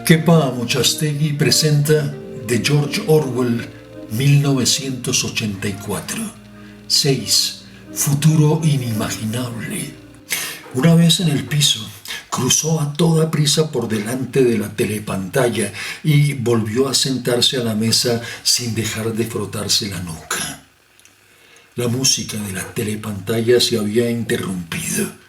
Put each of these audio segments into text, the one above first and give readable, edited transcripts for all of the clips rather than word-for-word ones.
Kepa Amochastegui presenta de George Orwell 1984. 6. Futuro inimaginable. Una vez en el piso, cruzó a toda prisa por delante de la telepantalla y volvió a sentarse a la mesa sin dejar de frotarse la nuca. La música de la telepantalla se había interrumpido.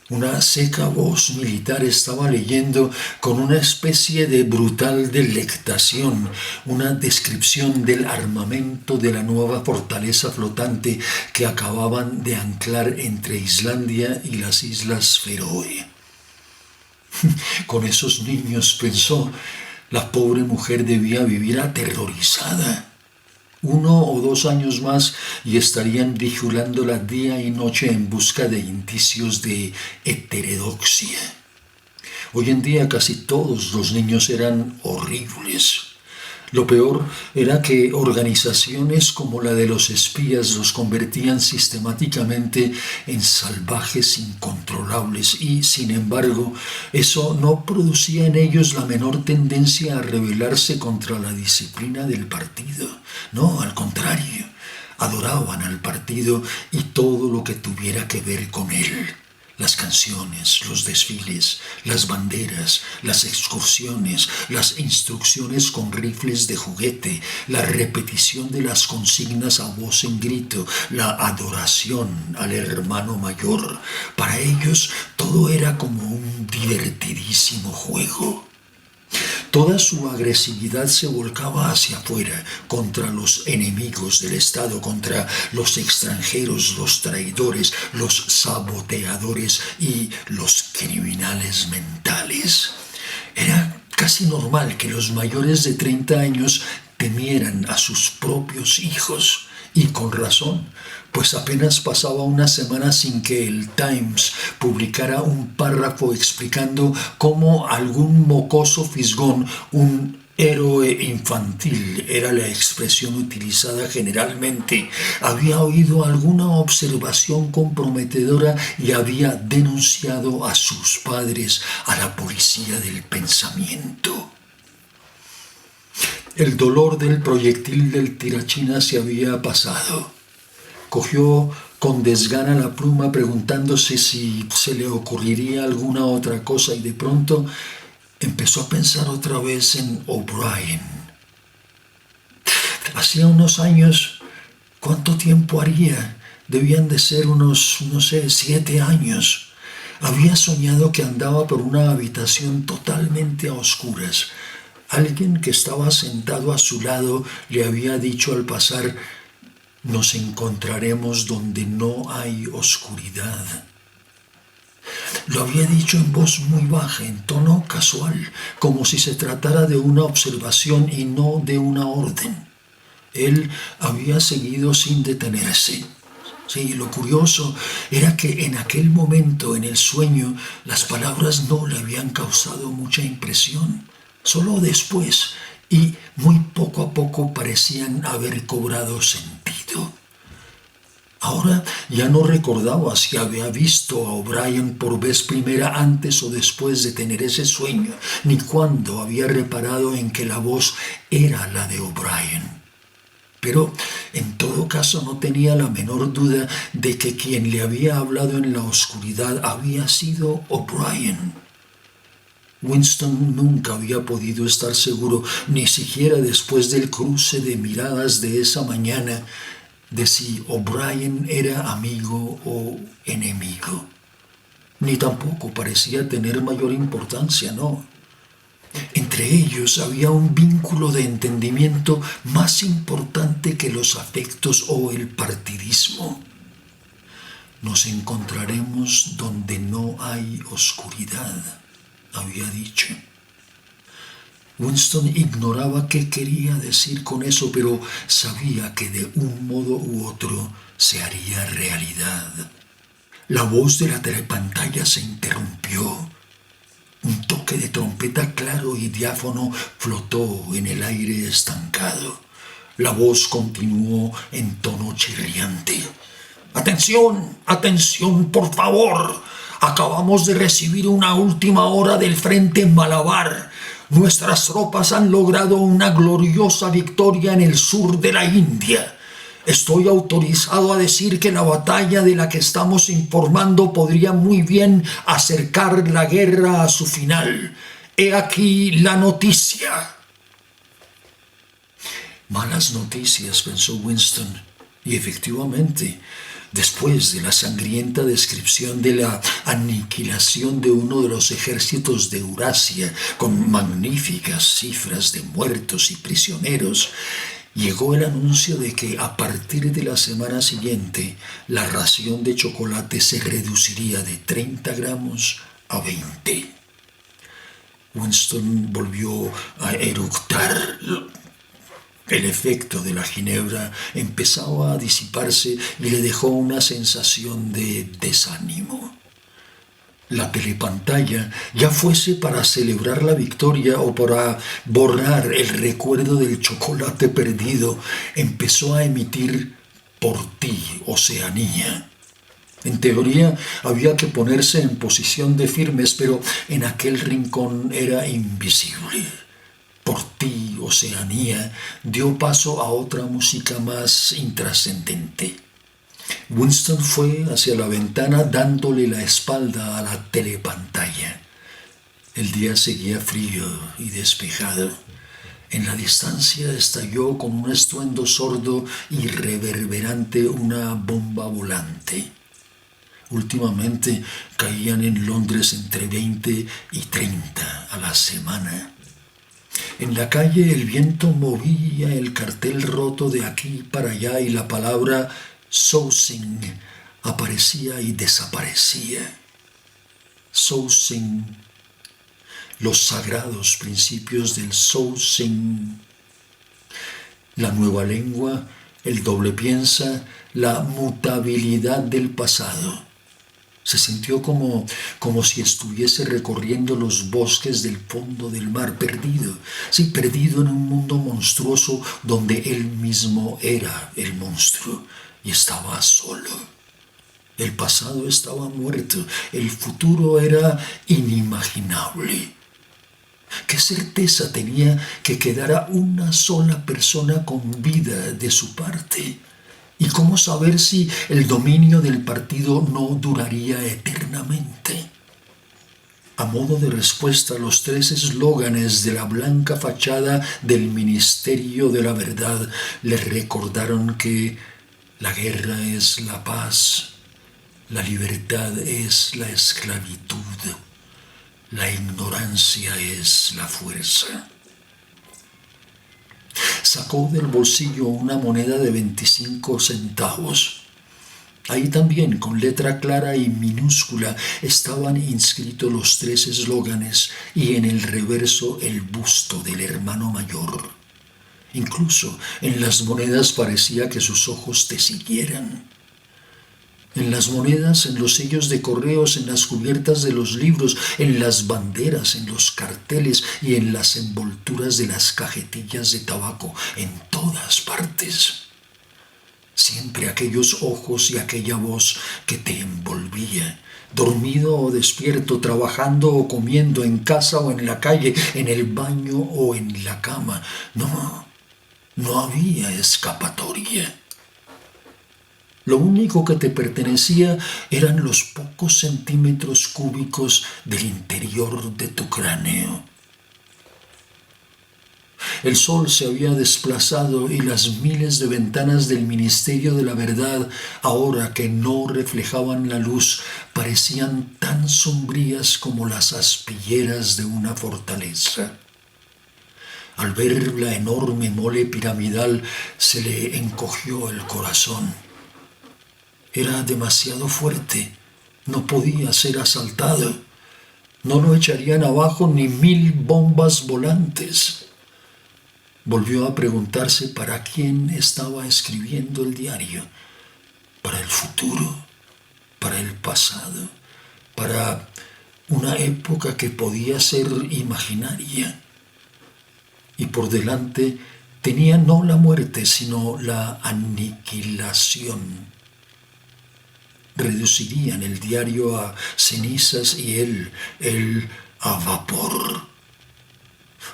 Una seca voz militar estaba leyendo con una especie de brutal delectación una descripción del armamento de la nueva fortaleza flotante que acababan de anclar entre Islandia y las Islas Feroe. Con esos niños, pensó, la pobre mujer debía vivir aterrorizada. 1 o 2 años más y estarían vigilándola día y noche en busca de indicios de heterodoxia. Hoy en día casi todos los niños eran horribles. Lo peor era que organizaciones como la de los espías los convertían sistemáticamente en salvajes incontrolables y, sin embargo, eso no producía en ellos la menor tendencia a rebelarse contra la disciplina del partido. No, al contrario, adoraban al partido y todo lo que tuviera que ver con él. Las canciones, los desfiles, las banderas, las excursiones, las instrucciones con rifles de juguete, la repetición de las consignas a voz en grito, la adoración al hermano mayor. Para ellos todo era como un divertidísimo juego. Toda su agresividad se volcaba hacia afuera, contra los enemigos del Estado, contra los extranjeros, los traidores, los saboteadores y los criminales mentales. Era casi normal que los mayores de 30 años temieran a sus propios hijos, y con razón, pues apenas pasaba una semana sin que el Times publicara un párrafo explicando cómo algún mocoso fisgón, un héroe infantil era la expresión utilizada generalmente, había oído alguna observación comprometedora y había denunciado a sus padres a la policía del pensamiento. El dolor del proyectil del tirachina se había pasado. Cogió con desgana la pluma preguntándose si se le ocurriría alguna otra cosa y de pronto empezó a pensar otra vez en O'Brien. Hacía unos años, ¿cuánto tiempo haría? Debían de ser unos, 7 años. Había soñado que andaba por una habitación totalmente a oscuras. Alguien que estaba sentado a su lado le había dicho al pasar: «Nos encontraremos donde no hay oscuridad». Lo había dicho en voz muy baja, en tono casual, como si se tratara de una observación y no de una orden. Él había seguido sin detenerse. Sí, lo curioso era que en aquel momento, en el sueño, las palabras no le habían causado mucha impresión. Solo después, y muy poco a poco, parecían haber cobrado sentido. Ahora ya no recordaba si había visto a O'Brien por vez primera antes o después de tener ese sueño, ni cuándo había reparado en que la voz era la de O'Brien. Pero en todo caso no tenía la menor duda de que quien le había hablado en la oscuridad había sido O'Brien. Winston nunca había podido estar seguro, ni siquiera después del cruce de miradas de esa mañana, de si O'Brien era amigo o enemigo. Ni tampoco parecía tener mayor importancia, no. Entre ellos había un vínculo de entendimiento más importante que los afectos o el partidismo. Nos encontraremos donde no hay oscuridad, había dicho. Winston ignoraba qué quería decir con eso, pero sabía que de un modo u otro se haría realidad. La voz de la telepantalla se interrumpió. Un toque de trompeta claro y diáfano flotó en el aire estancado. La voz continuó en tono chirriante. «Atención, atención, por favor. Acabamos de recibir una última hora del frente Malabar. Nuestras tropas han logrado una gloriosa victoria en el sur de la India. Estoy autorizado a decir que la batalla de la que estamos informando podría muy bien acercar la guerra a su final. He aquí la noticia. Malas noticias, pensó Winston, y efectivamente, después de la sangrienta descripción de la aniquilación de uno de los ejércitos de Eurasia, con magníficas cifras de muertos y prisioneros, llegó el anuncio de que a partir de la semana siguiente la ración de chocolate se reduciría de 30 gramos a 20. Winston volvió a eructar. El efecto de la ginebra empezaba a disiparse y le dejó una sensación de desánimo. La telepantalla, ya fuese para celebrar la victoria o para borrar el recuerdo del chocolate perdido, empezó a emitir "Por ti, Oceanía". En teoría había que ponerse en posición de firmes, pero en aquel rincón era invisible. "Por ti, Oceanía", dio paso a otra música más intrascendente. Winston fue hacia la ventana dándole la espalda a la telepantalla. El día seguía frío y despejado. En la distancia estalló con un estruendo sordo y reverberante una bomba volante. Últimamente caían en Londres entre 20 y 30 a la semana. En la calle el viento movía el cartel roto de aquí para allá y la palabra "Sousing" aparecía y desaparecía. Sousing, los sagrados principios del Sousing, la nueva lengua, el doble piensa, la mutabilidad del pasado. Se sintió como si estuviese recorriendo los bosques del fondo del mar, perdido, sí, perdido en un mundo monstruoso donde él mismo era el monstruo y estaba solo. El pasado estaba muerto, el futuro era inimaginable. ¿Qué certeza tenía que quedara una sola persona con vida de su parte? ¿Y cómo saber si el dominio del partido no duraría eternamente? A modo de respuesta, los 3 eslóganes de la blanca fachada del Ministerio de la Verdad le recordaron que la guerra es la paz, la libertad es la esclavitud, la ignorancia es la fuerza. Sacó del bolsillo una moneda de 25 centavos. Ahí también, con letra clara y minúscula, estaban inscritos los 3 eslóganes y en el reverso el busto del hermano mayor. Incluso en las monedas parecía que sus ojos te siguieran. En las monedas, en los sellos de correos, en las cubiertas de los libros, en las banderas, en los carteles y en las envolturas de las cajetillas de tabaco, en todas partes. Siempre aquellos ojos y aquella voz que te envolvía, dormido o despierto, trabajando o comiendo, en casa o en la calle, en el baño o en la cama. No había escapatoria. Lo único que te pertenecía eran los pocos centímetros cúbicos del interior de tu cráneo. El sol se había desplazado y las miles de ventanas del Ministerio de la Verdad, ahora que no reflejaban la luz, parecían tan sombrías como las aspilleras de una fortaleza. Al ver la enorme mole piramidal, se le encogió el corazón. Era demasiado fuerte, no podía ser asaltado. No lo echarían abajo ni 1000 bombas volantes. Volvió a preguntarse para quién estaba escribiendo el diario. Para el futuro, para el pasado, para una época que podía ser imaginaria. Y por delante tenía no la muerte, sino la aniquilación. Reducirían el diario a cenizas y él a vapor.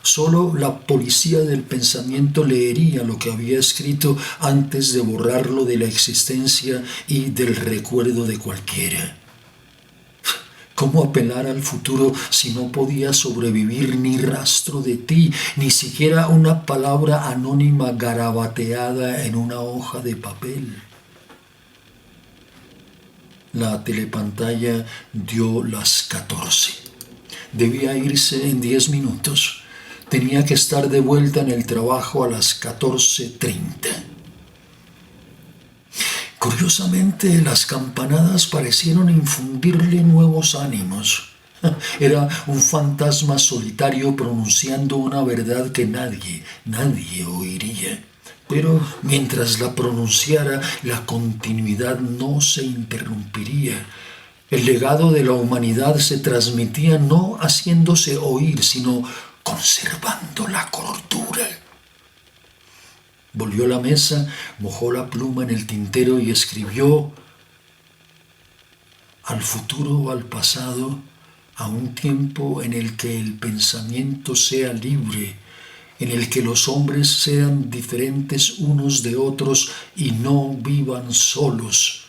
Solo la policía del pensamiento leería lo que había escrito antes de borrarlo de la existencia y del recuerdo de cualquiera. ¿Cómo apelar al futuro si no podía sobrevivir ni rastro de ti, ni siquiera una palabra anónima garabateada en una hoja de papel? La telepantalla dio las 14. Debía irse en 10 minutos. Tenía que estar de vuelta en el trabajo a las 14:30. Curiosamente, las campanadas parecieron infundirle nuevos ánimos. Era un fantasma solitario pronunciando una verdad que nadie oiría. Pero mientras la pronunciara, la continuidad no se interrumpiría. El legado de la humanidad se transmitía no haciéndose oír, sino conservando la cordura. Volvió a la mesa, mojó la pluma en el tintero y escribió: al futuro o al pasado, a un tiempo en el que el pensamiento sea libre, en el que los hombres sean diferentes unos de otros y no vivan solos,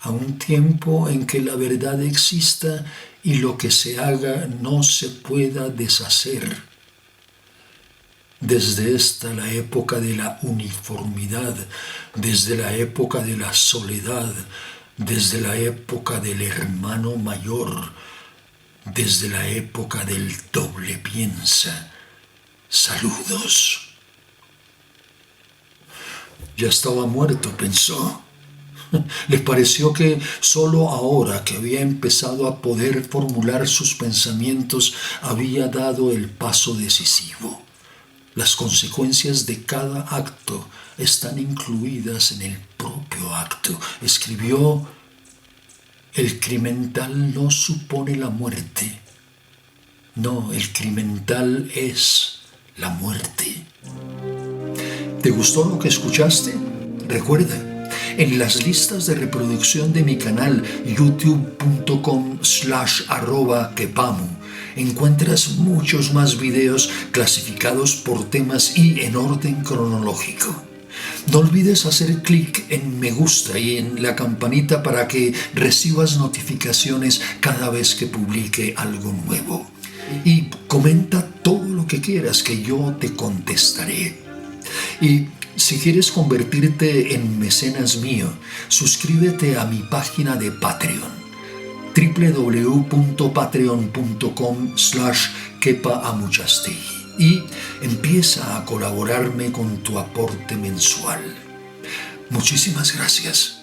a un tiempo en que la verdad exista y lo que se haga no se pueda deshacer. Desde esta la época de la uniformidad, desde la época de la soledad, desde la época del hermano mayor, desde la época del doble piensa. Saludos. Ya estaba muerto, pensó. Le pareció que sólo ahora que había empezado a poder formular sus pensamientos había dado el paso decisivo. Las consecuencias de cada acto están incluidas en el propio acto. Escribió: el criminal no supone la muerte. No, el criminal es la muerte. ¿Te gustó lo que escuchaste? Recuerda, en las listas de reproducción de mi canal youtube.com/@kepamu encuentras muchos más videos clasificados por temas y en orden cronológico. No olvides hacer clic en me gusta y en la campanita para que recibas notificaciones cada vez que publique algo nuevo. Y comenta todo lo que quieras, que yo te contestaré. Y si quieres convertirte en mecenas mío, suscríbete a mi página de Patreon, www.patreon.com/kepa-amuchastegui, y empieza a colaborarme con tu aporte mensual. Muchísimas gracias.